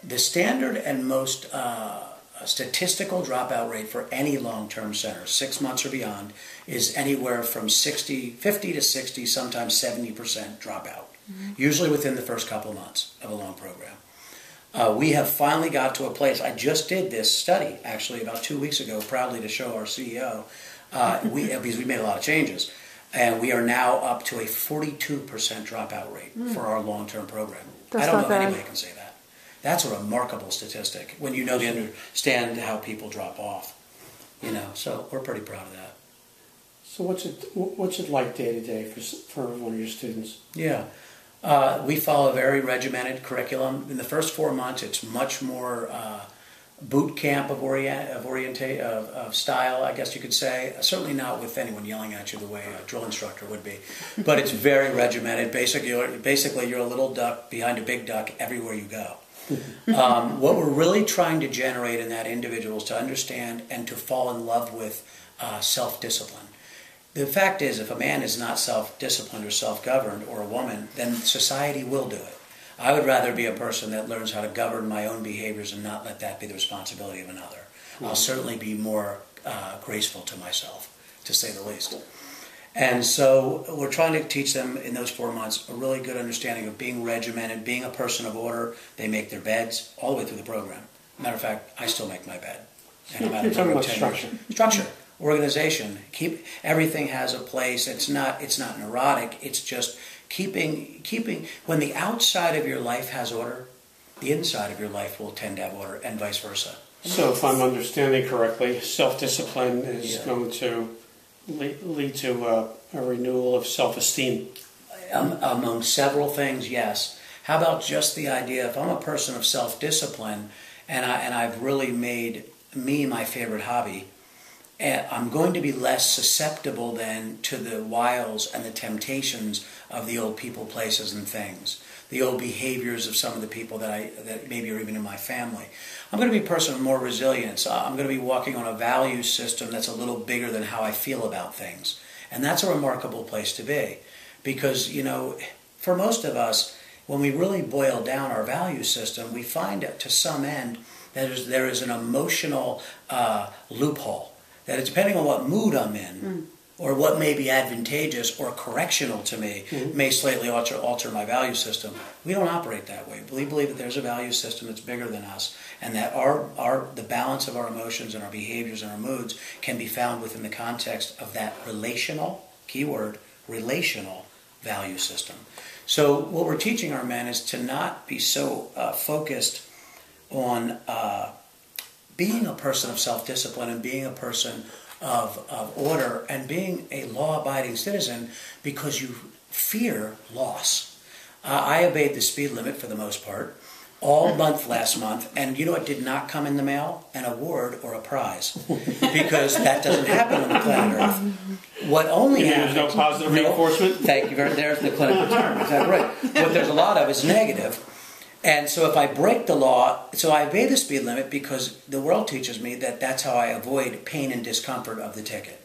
The standard and most statistical dropout rate for any long-term center, 6 months or beyond, is anywhere from 50 to 60, sometimes 70% dropout, usually within the first couple of months of a long program. We have finally got to a place. I just did this study, actually, about 2 weeks ago, proudly to show our CEO, because we made a lot of changes. And we are now up to a 42% dropout rate for our long-term program. I don't know if anybody can say that. That's a remarkable statistic when you understand how people drop off. So we're pretty proud of that. So what's it like day to day for one of your students? Yeah. We follow a very regimented curriculum. In the first 4 months, it's much more boot camp of style, I guess you could say. Certainly not with anyone yelling at you the way a drill instructor would be. But it's very regimented. Basically, you're a little duck behind a big duck everywhere you go. What we're really trying to generate in that individual is to understand and to fall in love with self-discipline. The fact is, if a man is not self-disciplined or self-governed, or a woman, then society will do it. I would rather be a person that learns how to govern my own behaviors and not let that be the responsibility of another. I'll certainly be more graceful to myself, to say the least. And so we're trying to teach them in those 4 months a really good understanding of being regimented, being a person of order. They make their beds all the way through the program. Matter of fact, I still make my bed. And you're talking about structure. Structure, organization. Everything has a place. It's not neurotic. It's just keeping. When the outside of your life has order, the inside of your life will tend to have order, and vice versa. So, if I'm understanding correctly, self-discipline is going to lead to a renewal of self-esteem. Among several things, yes. How about just the idea, if I'm a person of self-discipline and I've really made me my favorite hobby, I'm going to be less susceptible then to the wiles and the temptations of the old people, places, and things, the old behaviors of some of the people that maybe are even in my family. I'm going to be a person of more resilience. I'm going to be walking on a value system that's a little bigger than how I feel about things. And that's a remarkable place to be. Because, for most of us, when we really boil down our value system, we find to some end that there is an emotional loophole. That it's depending on what mood I'm in, or what may be advantageous or correctional to me, may slightly alter my value system. We don't operate that way. We believe that there's a value system that's bigger than us, and that the balance of our emotions and our behaviors and our moods can be found within the context of that relational, keyword, relational value system. So what we're teaching our men is to not be so focused on being a person of self-discipline and being a person of order and being a law-abiding citizen because you fear loss. I obeyed the speed limit for the most part all month last month, and you know what did not come in the mail? An award or a prize, because that doesn't happen on the planet Earth. What only happens... There's no positive reinforcement? Thank you very much. There's the clinical term. Exactly right. What there's a lot of is negative. And so if I break the law, so I obey the speed limit because the world teaches me that that's how I avoid pain and discomfort of the ticket.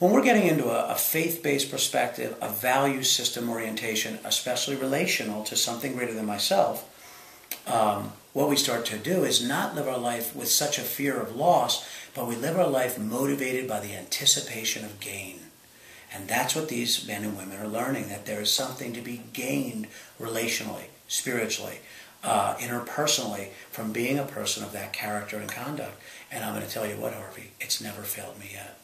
When we're getting into a faith-based perspective, a value system orientation, especially relational to something greater than myself, what we start to do is not live our life with such a fear of loss, but we live our life motivated by the anticipation of gain. And that's what these men and women are learning, that there is something to be gained relationally, spiritually, interpersonally, from being a person of that character and conduct. And I'm going to tell you what, Harvey, it's never failed me yet.